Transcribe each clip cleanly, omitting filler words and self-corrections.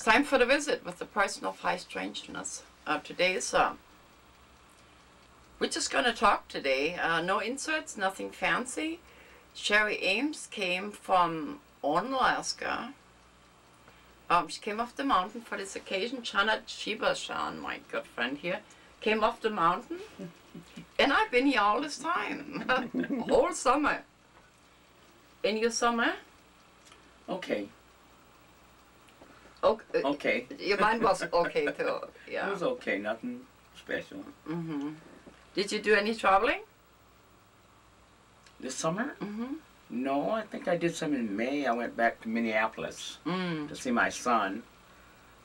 time for the visit with the person of high strangeness. Today is, we're just going to talk today. No inserts, nothing fancy. Sherry Ames came from Alaska. She came off the mountain for this occasion. Kanashibushan, my good friend here, came off the mountain. And I've been here all this time, whole summer. In your summer? Okay. Okay. Your mind was okay too. Yeah. It was okay, nothing special. Mm-hmm. Did you do any traveling? This summer? Mm-hmm. No, I think I did some in May. I went back to Minneapolis to see my son.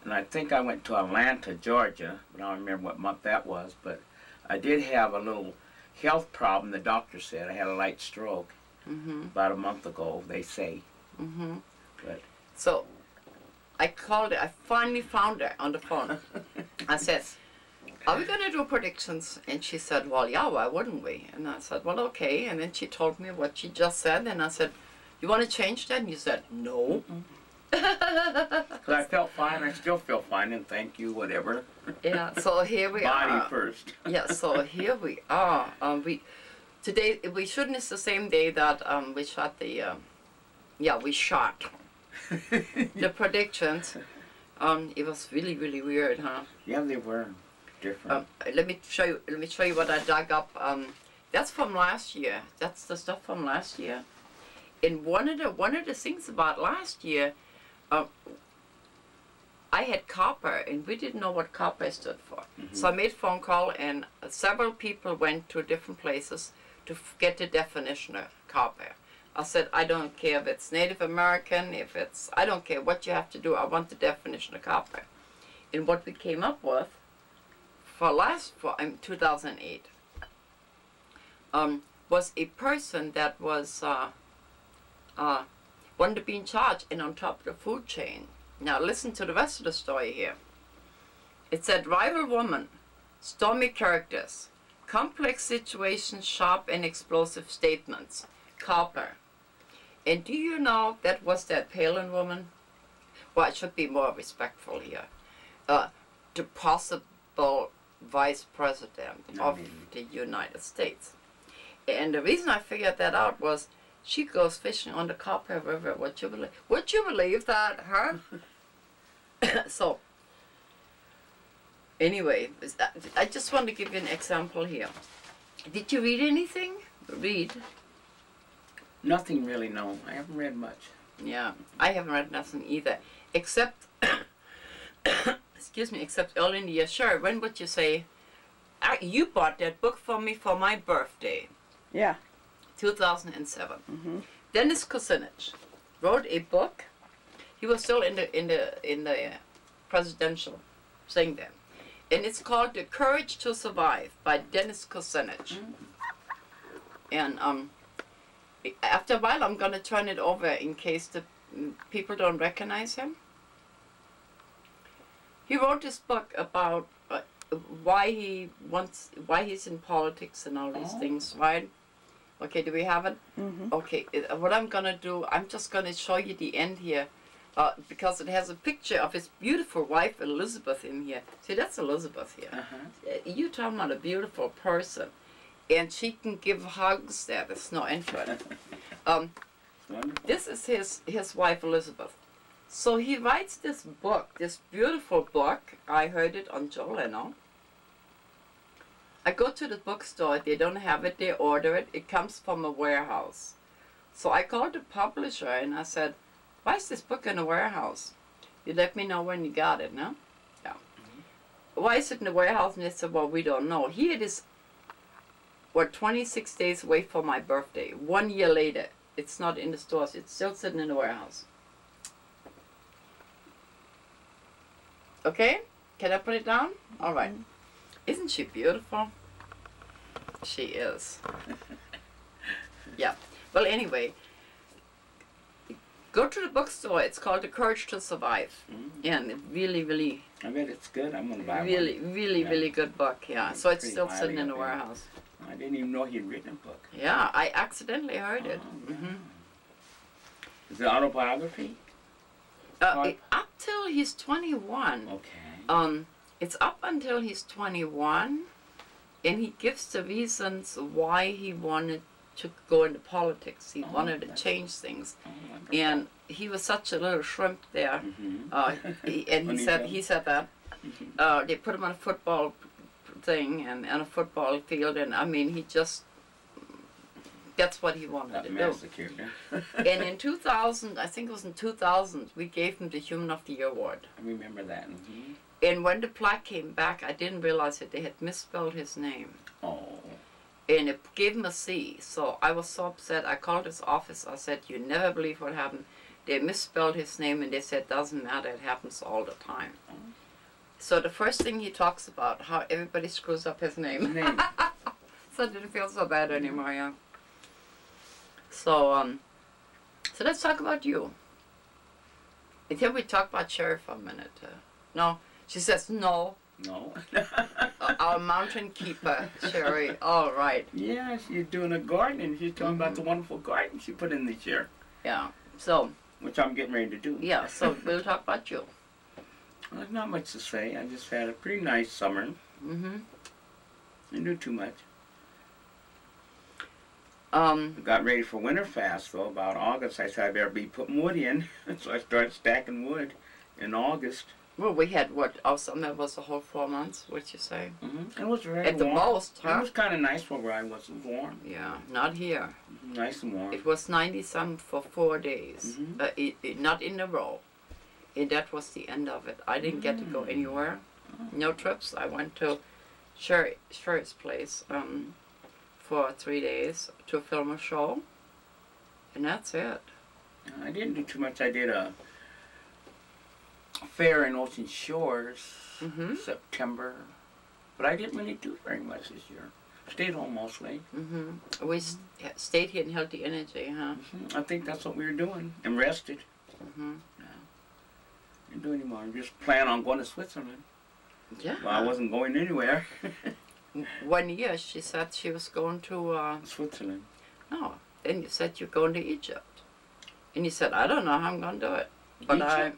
And I think I went to Atlanta, Georgia, but I don't remember what month that was. But I did have a little health problem. The doctor said I had a light stroke about a month ago, they say. But so I called her. I finally found her on the phone. I said, are we going to do predictions? And she said, well, yeah, why wouldn't we? And I said, well, okay. And then she told me what she just said. And I said, you want to change that? And you said, no. Because I felt fine. I still feel fine. And thank you, whatever. Yeah, so here we are. Body first. Yeah, so here we are. Today, we shouldn't, it's the same day that we shot the, we shot the predictions. It was really, really weird, huh? Yeah, they were different. Let me show you what I dug up. That's from last year. That's the stuff from last year. And one of the things about last year, I had copper, and we didn't know what copper stood for. So I made a phone call, and several people went to different places to get the definition of copper. I said, I don't care if it's Native American, I don't care what you have to do, I want the definition of copper. And what we came up with for 2008 was a person that was wanted to be in charge and on top of the food chain. Now listen to the rest of the story here. It said, rival woman, stormy characters, complex situations, sharp and explosive statements, copper. And do you know that was that Palin woman? Well, I should be more respectful here. The possible vice president of the United States. And the reason I figured that out was she goes fishing on the Copper River. Would you believe that, huh? So, anyway, I just want to give you an example here. Did you read anything? Read? Nothing really, no. I haven't read much. Yeah, I haven't read nothing either. Except, excuse me, except early in the year. Sure, when would you say, you bought that book for me for my birthday? Yeah. 2007. Dennis Kucinich wrote a book. He was still in the presidential thing then, and it's called The Courage to Survive by Dennis Kucinich. And after a while, I'm going to turn it over in case the people don't recognize him. He wrote this book about why he's in politics and all these things, right? Okay, do we have it? Okay, what I'm going to do, I'm just going to show you the end here because it has a picture of his beautiful wife, Elizabeth, in here. See, that's Elizabeth here. You're talking about a beautiful person. And she can give hugs there. There's no end to it. This is his wife, Elizabeth. So he writes this book, this beautiful book. I heard it on Joe Leno. I go to the bookstore, they don't have it, they order it. It comes from a warehouse. So I called the publisher and I said, why is this book in a warehouse? You let me know when you got it, no? Yeah. Why is it in the warehouse? And they said, well, we don't know. Here it is, 26 days away from my birthday. 1 year later, it's not in the stores. It's still sitting in the warehouse. Okay? Can I put it down? All right. Isn't she beautiful? She is. Yeah. Well, anyway, go to the bookstore. It's called The Courage to Survive. And it really, really... I bet it's good. I'm going to buy really, one. really good book, yeah. So it's still sitting in the warehouse. I didn't even know he'd written a book. Yeah, I accidentally heard it. Is it autobiography? Up till he's 21. Okay. It's up until he's 21, and he gives the reasons why he wanted to go into politics. He wanted to change things, and he was such a little shrimp there. And he said that they put him on a football thing and on a football field, and I mean he just that's what he wanted to do. And in 2000, I think it was in 2000, we gave him the Human of the Year award. I remember that. And when the plaque came back, I didn't realize that they had misspelled his name. Oh. And it gave him a C. So I was so upset. I called his office. I said, "You never believe what happened. They misspelled his name," and they said, "Doesn't matter. It happens all the time." So the first thing he talks about, how everybody screws up his name. So I didn't feel so bad anymore, yeah. So, so let's talk about you. Until we talk about Sherry for a minute. No, she says no. No. Our mountain keeper, Sherry. All right. Yeah, she's doing a garden, and she's talking about the wonderful garden she put in this year. Yeah. So. Which I'm getting ready to do. Yeah. So we'll talk about you. Well, there's not much to say. I just had a pretty nice summer. Didn't do too much. Got ready for winter fast though. About August, I said I better be putting wood in, so I started stacking wood in August. Well, we had what? Our summer was a whole 4 months. What'd you say? It was very warm. At the most, huh? It was kind of nice where I was. It was warm. Yeah, not here. Nice and warm. It was 90-some for 4 days, not in a row. And that was the end of it. I didn't get to go anywhere. No trips. I went to Sherry's place for 3 days to film a show, and that's it. I didn't do too much. I did a fair in Ocean Shores, September, but I didn't really do very much this year. Stayed home mostly. We stayed here and held the energy, huh? I think that's what we were doing, and rested. Didn't do anymore. I just plan on going to Switzerland. Yeah. Well, I wasn't going anywhere. 1 year she said she was going to Switzerland. No. Then you said you're going to Egypt. And you said, I don't know how I'm going to do it. But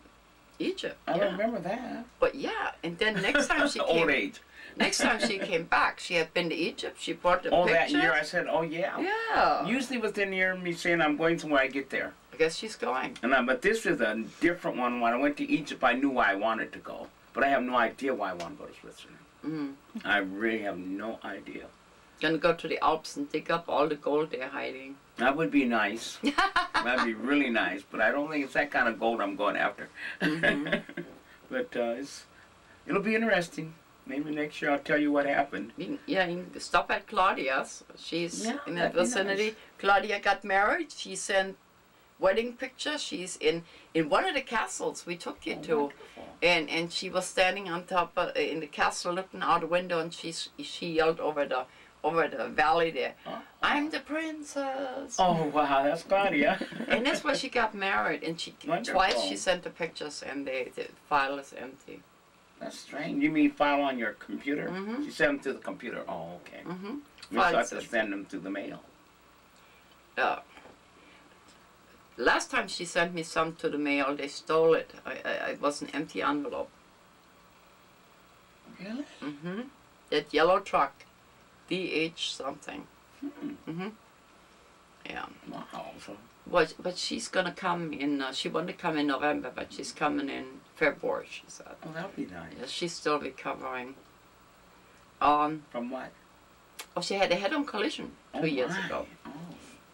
Egypt. I don't remember that. But yeah, and then next time she came... Old age. Next time she came back, she had been to Egypt. She brought the pictures. That year I said, oh yeah. Yeah. Usually within a year of me saying I'm going somewhere, I get there. I guess she's going. But this is a different one. When I went to Egypt, I knew why I wanted to go. But I have no idea why I want to go to Switzerland. I really have no idea. Gonna go to the Alps and dig up all the gold they're hiding. That would be nice. That'd be really nice. But I don't think it's that kind of gold I'm going after. But it'll be interesting. Maybe next year I'll tell you what happened. You can stop at Claudia's. She's in that vicinity. Nice. Claudia got married. She sent wedding pictures. She's in one of the castles we took you to. Wonderful. And she was standing on top in the castle looking out the window, and she yelled over the valley there, "I'm the princess!" Oh wow, that's Claudia. And that's where she got married. And twice she sent the pictures, and the file is empty. That's strange. You mean file on your computer? She sent them to the computer. Oh, okay. You have to send them to the mail. Last time she sent me some to the mail, they stole it. It was an empty envelope. Really? That yellow truck, DH something. Yeah. Wow. So. But she's gonna come in. She wanted to come in November, but she's coming in February. She said. Oh, that'll be nice. Yeah, she's still recovering. From what? Oh, she had a head-on collision 2 years ago. Oh.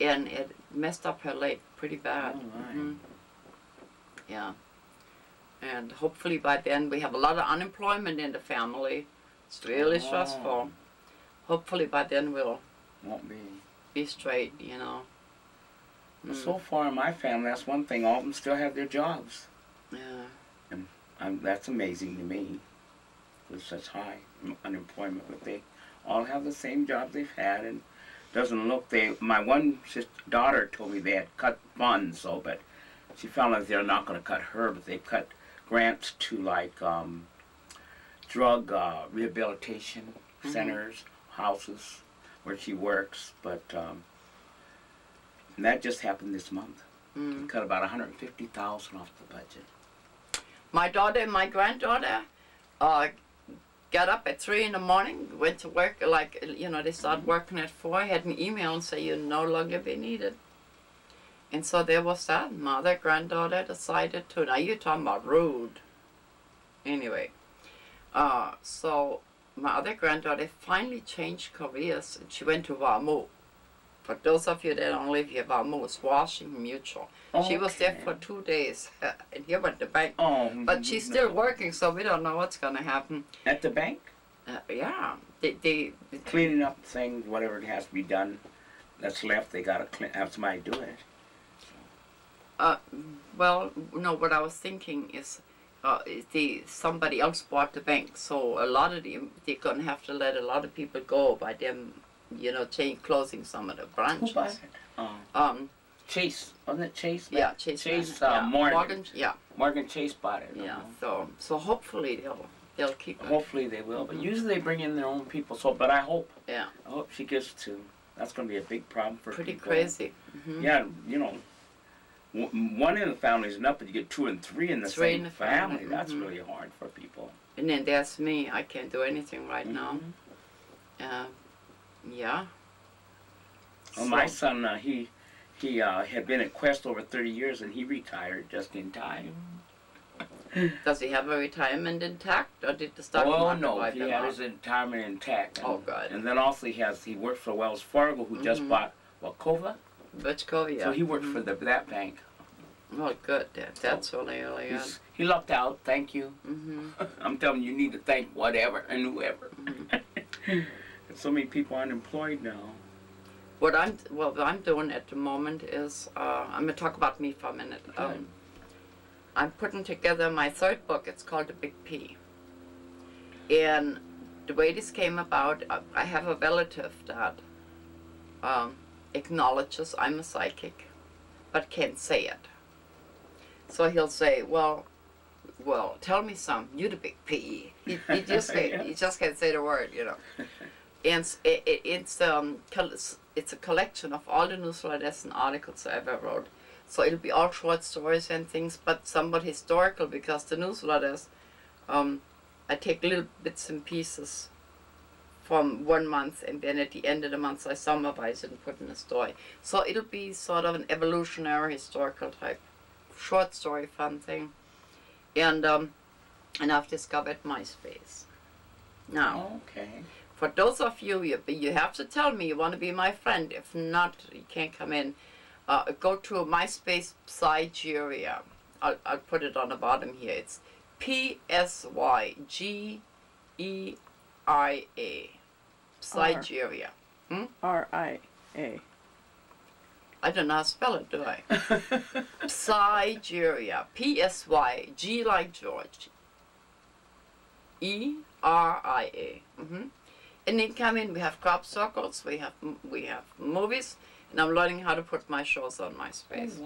And it messed up her leg pretty bad. Oh, Yeah. And hopefully by then we have a lot of unemployment in the family. It's really stressful. Hopefully by then we'll be straight, you know. So far in my family, that's one thing. All of them still have their jobs. Yeah. And that's amazing to me. With such high unemployment, but they all have the same jobs they've had, and doesn't look. My one daughter told me they had cut funds, but she found out they're not going to cut her, but they cut grants to like drug rehabilitation centers, houses where she works, but and that just happened this month. Cut about $150,000 off the budget. My daughter and my granddaughter got up at 3 in the morning, went to work, like, you know, they started working at 4, had an email and say, you'll no longer be needed. And so there was that. Mother, granddaughter decided to, now you're talking about rude. Anyway, so my other granddaughter finally changed careers and she went to Vamu. For those of you that don't live here, Vamu is Washington Mutual. Okay. She was there for 2 days and here went the bank. Oh, but she's still working, so we don't know what's going to happen. At the bank? Yeah. Cleaning up things, whatever it has to be done that's left, they got to have somebody do it. Well, no, what I was thinking is somebody else bought the bank, so a lot of them, they're going to have to let a lot of people go by them, you know, closing some of the branches. Who bought it? Oh. Chase, wasn't it Chase? Yeah, Chase. Yeah. Morgan, yeah. Morgan Chase bought it. Yeah, so hopefully they'll keep it. Hopefully they will, but usually they bring in their own people, so, but I hope. Yeah. I hope she gets to. That's going to be a big problem for Pretty people. Crazy. Yeah, you know. One in the family is enough, but you get 2 and 3 in the same family. That's really hard for people. And then there's me. I can't do anything right now. Yeah. Well, my son, he had been at Quest over 30 years, and he retired just in time. Does he have a retirement intact, or did the stock market no, wipe he him had out? his retirement intact. Oh, good. And then also he worked for Wells Fargo, who just bought Wachovia. Wachovia. So he worked for that bank. Oh, good. That's really good. He lucked out. Thank you. I'm telling you, you need to thank whatever and whoever. So many people are unemployed now. What I'm doing at the moment is I'm gonna talk about me for a minute. I'm putting together my 3rd book. It's called The Big P. And the way this came about, I have a relative that acknowledges I'm a psychic, but can't say it. So he'll say, well, tell me some. You the big P. He just can't say the word, you know. And it's a collection of all the newsletters and articles I ever wrote. So it'll be all short stories and things, but somewhat historical, because the newsletters, I take little bits and pieces from 1 month, and then at the end of the month I summarize it and put in a story. So it'll be sort of an evolutionary historical type short story fun thing. And I've discovered MySpace. Now, for those of you, you have to tell me you want to be my friend. If not, you can't come in. Go to MySpace Psygeria. I'll put it on the bottom here. It's Psygeria. Psygeria. R-I-A. I don't know how to spell it, do I? Psygeria. P-S-Y. G like George. E-R-I-A. And then come in. We have crop circles. We have movies. And I'm learning how to put my shows on MySpace.